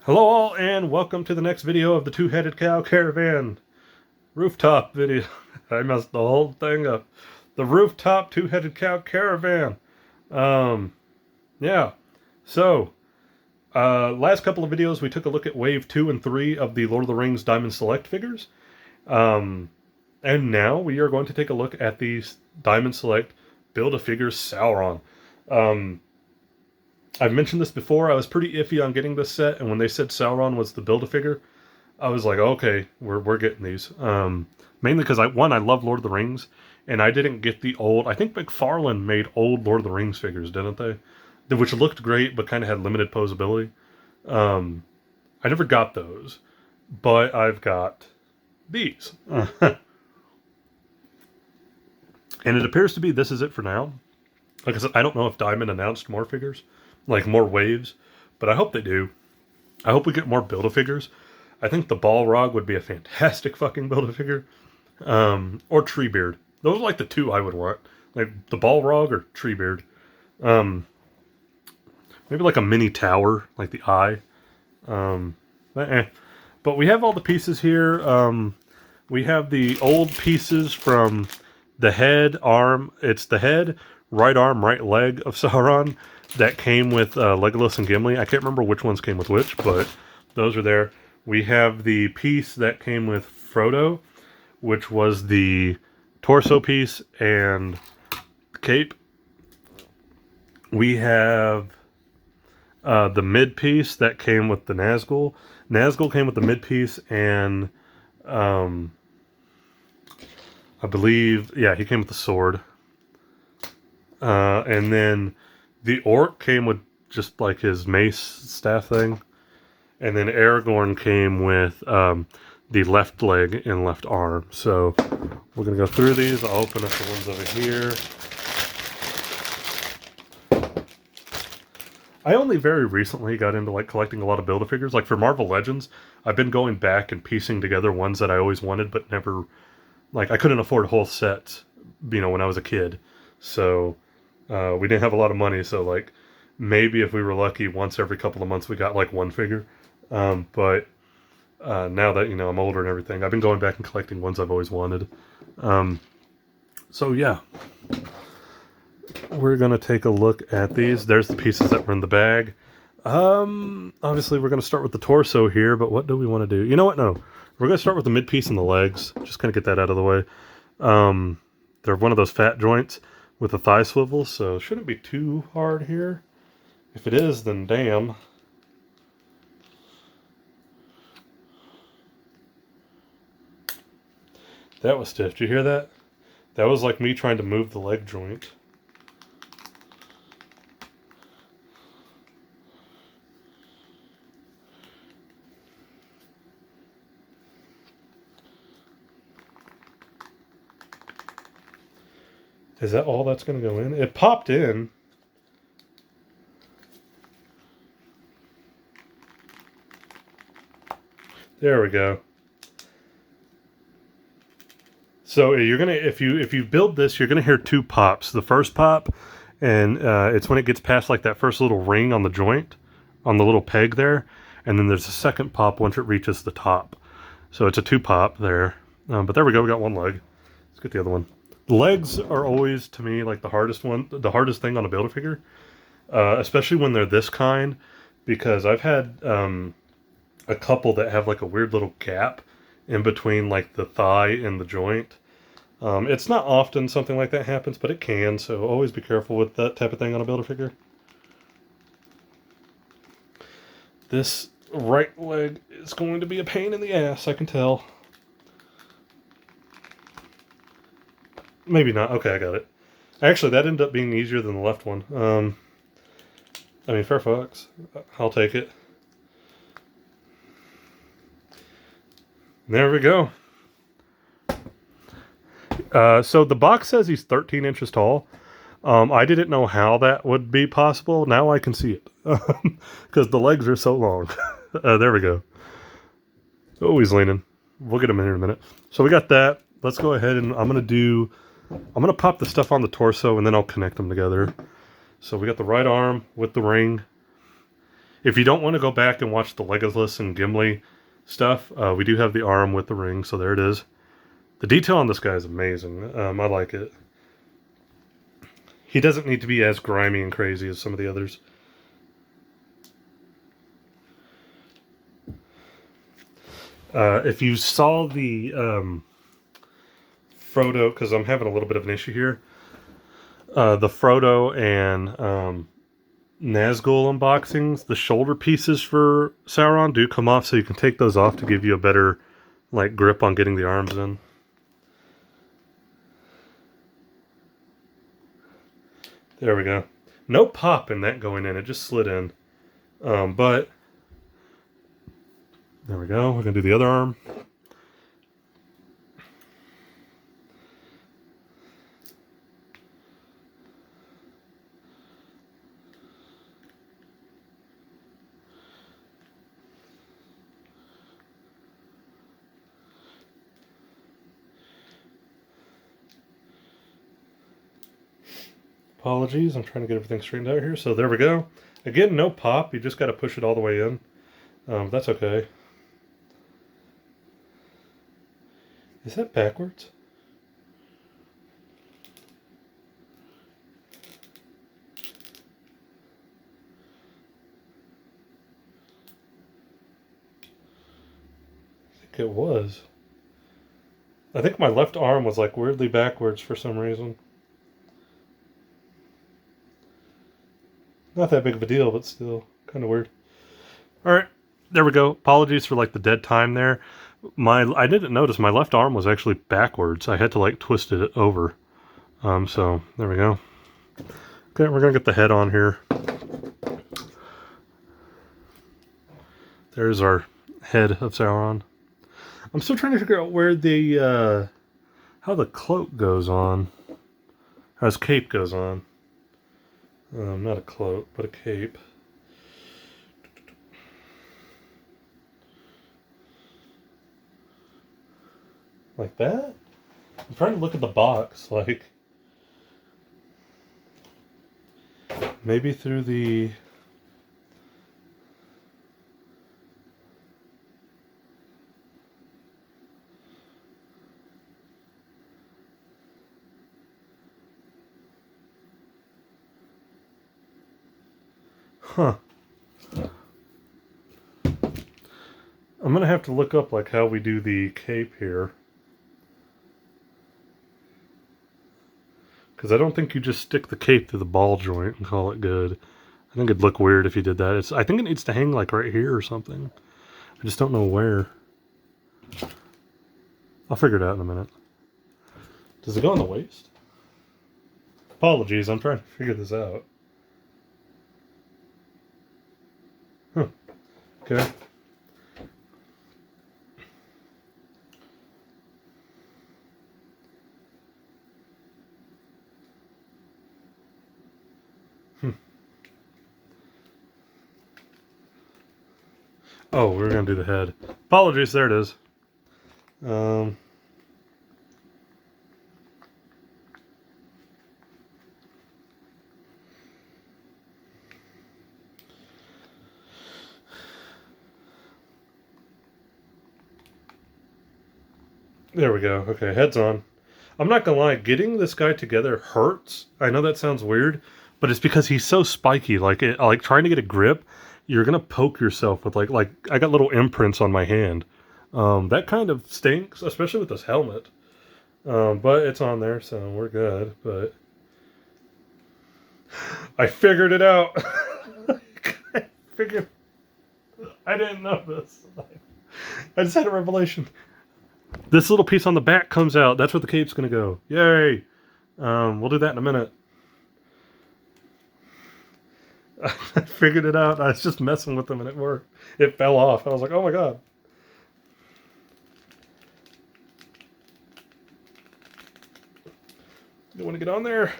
Hello all, and welcome to the next video of the Two-Headed Cow Caravan rooftop video. I messed the whole thing up. The rooftop Two-Headed Cow Caravan. Yeah. So, last couple of videos we took a look at Wave 2 and 3 of the Lord of the Rings Diamond Select figures. And now we are going to take a look at the Diamond Select Build-A-Figure Sauron. I've mentioned this before. I was pretty iffy on getting this set, and when they said Sauron was the Build-A-Figure, I was like, okay, we're getting these. Mainly because I love Lord of the Rings, and I didn't get the old. I think McFarlane made old Lord of the Rings figures, didn't they? Which looked great, but kind of had limited posability. I never got those, but I've got these, and it appears to be this is it for now. Like I said, I don't know if Diamond announced more figures, like more waves, but I hope they do. I hope we get more Build-A-Figures. I think the Balrog would be a fantastic fucking Build-A-Figure. Or Treebeard. Those are like the two I would want. Like the Balrog or Treebeard. Maybe like a mini tower, like the eye. But we have all the pieces here. We have the old pieces from the head, arm. It's the head, right arm, right leg of Sauron that came with Legolas and Gimli. I can't remember which ones came with which, but those are there. We have the piece that came with Frodo, which was the torso piece and cape. We have the mid piece that came with the Nazgul. Nazgul came with the mid piece and I believe, yeah, he came with the sword. And then the orc came with just like his mace staff thing. And then Aragorn came with the left leg and left arm. So we're going to go through these. I'll open up the ones over here. I only very recently got into like collecting a lot of Build-A-Figures. Like for Marvel Legends, I've been going back and piecing together ones that I always wanted but never, like I couldn't afford whole sets, you know, when I was a kid. So we didn't have a lot of money, so like maybe if we were lucky, once every couple of months we got like one figure. But now that, you know, I'm older and everything, I've been going back and collecting ones I've always wanted. So yeah, we're going to take a look at these. There's the pieces that were in the bag. Obviously we're going to start with the torso here, but what do we want to do? You know what? No, we're going to start with the mid piece and the legs. Just kind of get that out of the way. They're one of those fat joints with a thigh swivel, so it shouldn't be too hard here. If it is, then damn. That was stiff. Did you hear that? That was like me trying to move the leg joint. Is that all that's going to go in? It popped in. There we go. So you're gonna, if you build this, you're gonna hear two pops. The first pop, and it's when it gets past like that first little ring on the joint, on the little peg there, and then there's a second pop once it reaches the top. So it's a two pop there. But there we go. We got one leg. Let's get the other one. The legs are always, to me, like the hardest thing on a Build-A-Figure, especially when they're this kind, because I've had a couple that have like a weird little gap in between like the thigh and the joint. It's not often something like that happens, but it can, so always be careful with that type of thing on a Build-A-Figure. This right leg is going to be a pain in the ass, I can tell. Maybe not. Okay, I got it. Actually, that ended up being easier than the left one. I mean, fair fucks. I'll take it. There we go. So the box says he's 13 inches tall. I didn't know how that would be possible. Now I can see it. Because the legs are so long. There we go. Oh, he's leaning. We'll get him in here in a minute. So we got that. Let's go ahead and I'm going to pop the stuff on the torso and then I'll connect them together. So we got the right arm with the ring. If you don't want to go back and watch the Legolas and Gimli stuff, we do have the arm with the ring, so there it is. The detail on this guy is amazing. I like it. He doesn't need to be as grimy and crazy as some of the others. If you saw the Frodo, because I'm having a little bit of an issue here, the Frodo and Nazgul unboxings, the shoulder pieces for Sauron do come off, so you can take those off to give you a better like grip on getting the arms in. There we go. No pop in that going in, it just slid in. But there we go. We're gonna do the other arm. Apologies, I'm trying to get everything straightened out here. So there we go. Again, no pop. You just got to push it all the way in. That's okay. Is that backwards? I think it was. I think my left arm was like weirdly backwards for some reason. Not that big of a deal, but still kind of weird. All right, there we go. Apologies for like the dead time there. I didn't notice my left arm was actually backwards. I had to like twist it over. So there we go. Okay, we're gonna get the head on here. There's our head of Sauron. I'm still trying to figure out where the how the cloak goes on. How his cape goes on. Not a cloak, but a cape. Like that? I'm trying to look at the box, like maybe through the Huh. I'm gonna have to look up like how we do the cape here. Because I don't think you just stick the cape through the ball joint and call it good. I think it'd look weird if you did that. I think it needs to hang like right here or something. I just don't know where. I'll figure it out in a minute. Does it go on the waist? Apologies, I'm trying to figure this out. Huh. Okay. Oh, we're going to do the head. Apologies, there it is. There we go. Okay, head's on. I'm not gonna lie, getting this guy together hurts. I know that sounds weird, but it's because he's so spiky. Like trying to get a grip, you're gonna poke yourself with like I got little imprints on my hand. That kind of stinks, especially with this helmet. But it's on there, so we're good. But I figured it out. I didn't know this. I just had a revelation. This little piece on the back comes out. That's where the cape's going to go. Yay! We'll do that in a minute. I figured it out. I was just messing with them and it worked. It fell off. I was like, oh my god. You want to get on there?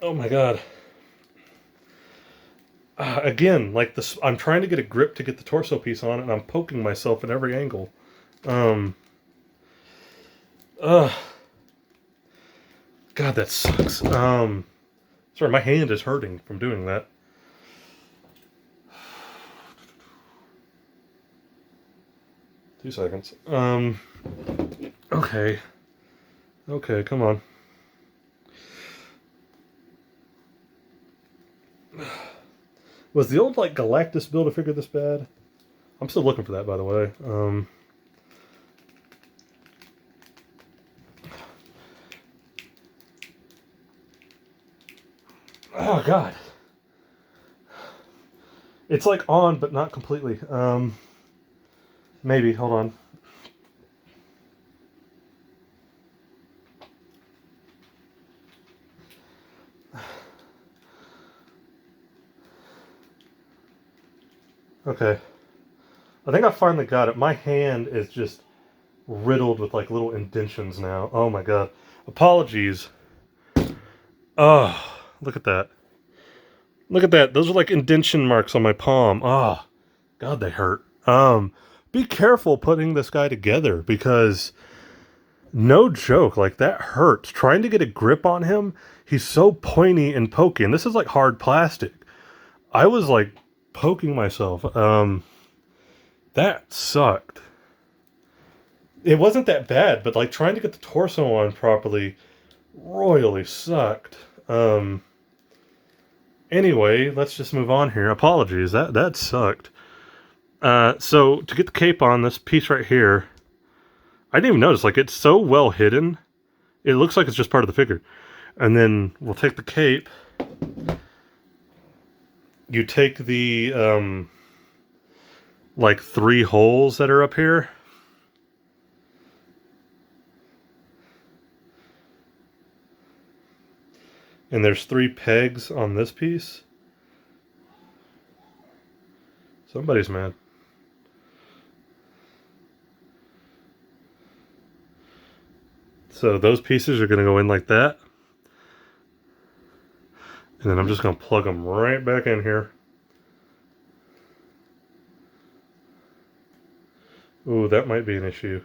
Oh my god. Again, like this, I'm trying to get a grip to get the torso piece on, and I'm poking myself at every angle. Ugh. God, that sucks. Sorry, my hand is hurting from doing that. Two seconds. Okay. Okay, come on. Was the old, like, Galactus Build-A-Figure this bad? I'm still looking for that, by the way. Oh, God. It's, like, on, but not completely. Maybe. Hold on. Okay. I think I finally got it. My hand is just riddled with, like, little indentions now. Oh, my God. Apologies. Oh, look at that. Look at that. Those are like indention marks on my palm. Ah, oh, God, they hurt. Be careful putting this guy together because no joke, like that hurts. Trying to get a grip on him, he's so pointy and pokey. And this is like hard plastic. I was like poking myself. That sucked. It wasn't that bad, but like trying to get the torso on properly royally sucked. Anyway, let's just move on here. Apologies, that sucked. So to get the cape on, this piece right here, I didn't even notice. Like, it's so well hidden. It looks like it's just part of the figure. And then we'll take the cape. You take the, like, 3 holes that are up here. And there's 3 pegs on this piece. Somebody's mad. So those pieces are going to go in like that. And then I'm just going to plug them right back in here. Ooh, that might be an issue.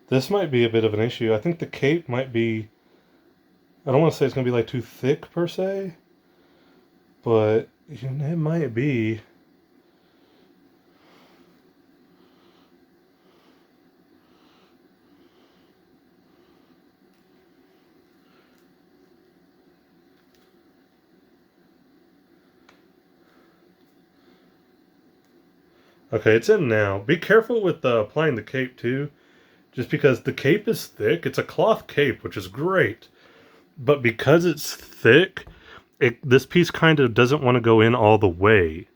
This might be a bit of an issue. I think the cape might be... I don't want to say it's going to be like too thick per se. But it might be... Okay, it's in now. Be careful with applying the cape too. Just because the cape is thick. It's a cloth cape, which is great. But because it's thick, this piece kind of doesn't want to go in all the way.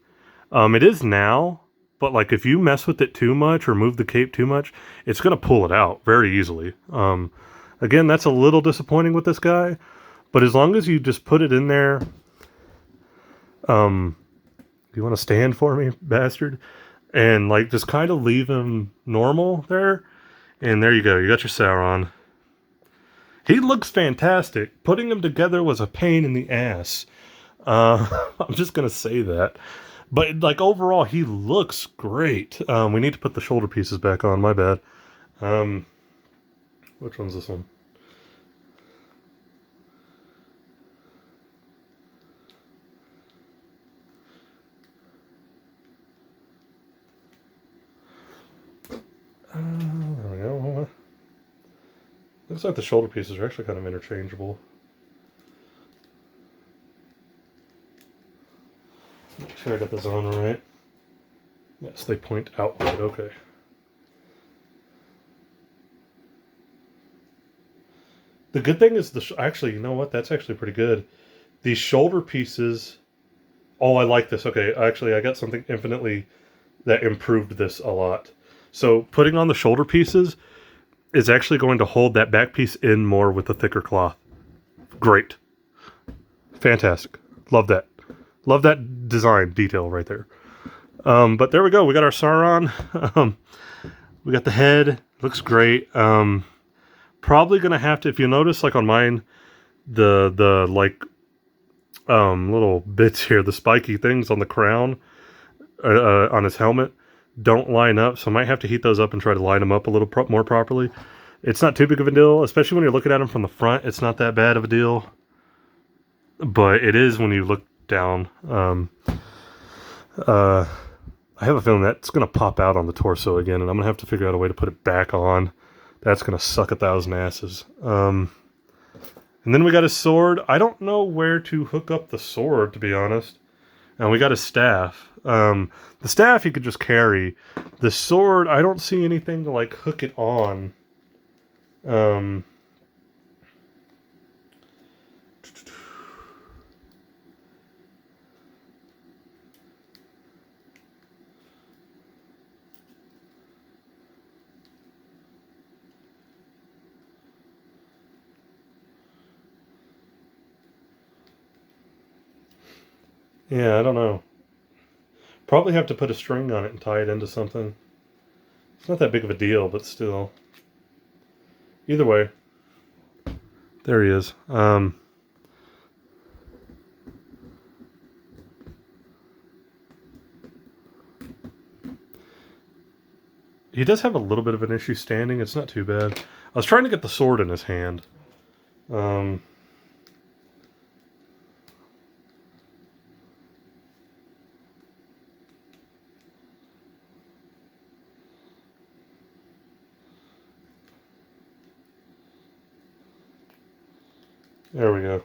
It is now, but like if you mess with it too much or move the cape too much, it's going to pull it out very easily. Again, that's a little disappointing with this guy. But as long as you just put it in there... you want to stand for me, bastard? And like just kind of leave him normal there. And there you go. You got your Sauron. He looks fantastic. Putting him together was a pain in the ass. I'm just going to say that. But like overall, he looks great. We need to put the shoulder pieces back on. My bad. Which one's this one? There we go. Looks like the shoulder pieces are actually kind of interchangeable. Make sure I got the zone right. Yes, they point outward. Okay. The good thing is actually, you know what? That's actually pretty good. These shoulder pieces. Oh, I like this. Okay, actually, I got something infinitely that improved this a lot. So putting on the shoulder pieces is actually going to hold that back piece in more with the thicker cloth. Great. Fantastic. Love that. Love that design detail right there. But there we go. We got our Sauron. We got the head. Looks great. Probably going to have to, if you notice, like on mine, the like little bits here, the spiky things on the crown, on his helmet, don't line up, so I might have to heat those up and try to line them up a little more properly. It's not too big of a deal, especially when you're looking at them from the front. It's not that bad of a deal, but it is when you look down. I have a feeling that's going to pop out on the torso again, and I'm going to have to figure out a way to put it back on. That's going to suck 1,000 asses. And then we got his sword. I don't know where to hook up the sword, to be honest. And we got his staff. The staff he could just carry. The sword, I don't see anything to like hook it on. Yeah, I don't know. Probably have to put a string on it and tie it into something. It's not that big of a deal, but still. Either way. There he is. He does have a little bit of an issue standing. It's not too bad. I was trying to get the sword in his hand. There we go.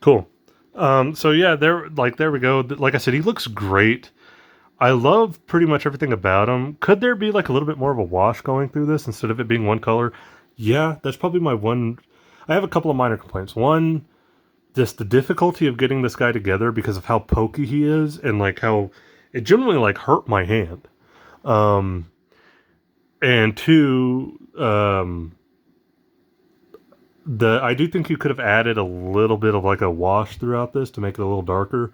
Cool. So yeah, there we go. Like I said, he looks great. I love pretty much everything about him. Could there be like a little bit more of a wash going through this instead of it being one color? Yeah, that's probably my one. I have a couple of minor complaints. One, just the difficulty of getting this guy together because of how pokey he is and like how it generally like hurt my hand. And two, I do think you could have added a little bit of like a wash throughout this to make it a little darker.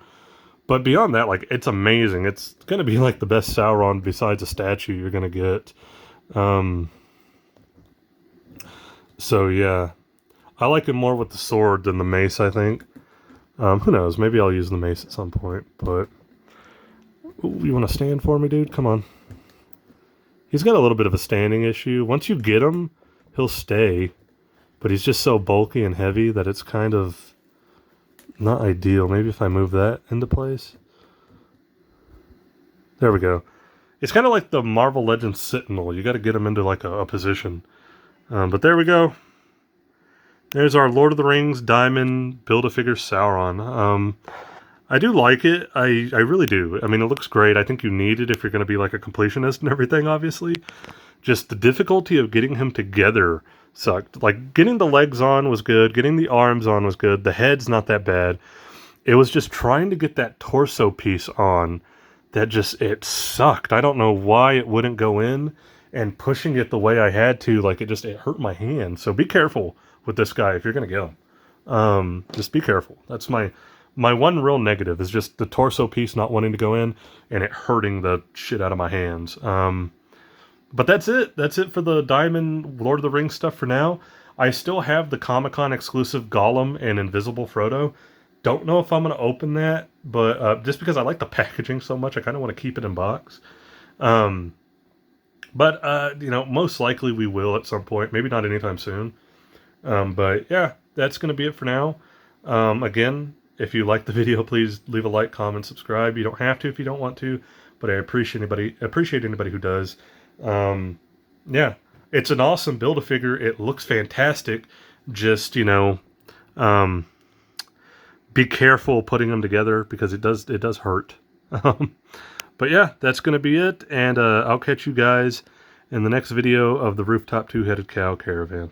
But beyond that, like, it's amazing. It's going to be like the best Sauron besides a statue you're going to get. So yeah, I like him more with the sword than the mace, I think. Who knows? Maybe I'll use the mace at some point, but ooh, you want to stand for me, dude? Come on. He's got a little bit of a standing issue. Once you get him, he'll stay, but he's just so bulky and heavy that it's kind of not ideal. Maybe if I move that into place. There we go. It's kind of like the Marvel Legends Sentinel. You got to get him into like a position. But there we go. There's our Lord of the Rings Diamond Build-A-Figure Sauron. I do like it. I really do. I mean, it looks great. I think you need it if you're going to be like a completionist and everything, obviously. Just the difficulty of getting him together sucked. Like, getting the legs on was good. Getting the arms on was good. The head's not that bad. It was just trying to get that torso piece on that just, it sucked. I don't know why it wouldn't go in, and pushing it the way I had to, like, it hurt my hand. So be careful with this guy if you're going to get him. Just be careful. That's my one real negative is just the torso piece not wanting to go in and it hurting the shit out of my hands. But that's it. That's it for the Diamond Lord of the Rings stuff for now. I still have the Comic-Con exclusive Gollum and Invisible Frodo. Don't know if I'm going to open that, but just because I like the packaging so much, I kind of want to keep it in box. But you know, most likely we will at some point. Maybe not anytime soon. But yeah, that's going to be it for now. Again, if you like the video, please leave a like, comment, subscribe. You don't have to if you don't want to, but I appreciate anybody who does. Yeah, it's an awesome Build-A-Figure. It looks fantastic. Just, you know, be careful putting them together because it does hurt. But yeah, that's going to be it. And I'll catch you guys in the next video of the Rooftop Two-Headed Cow Caravan.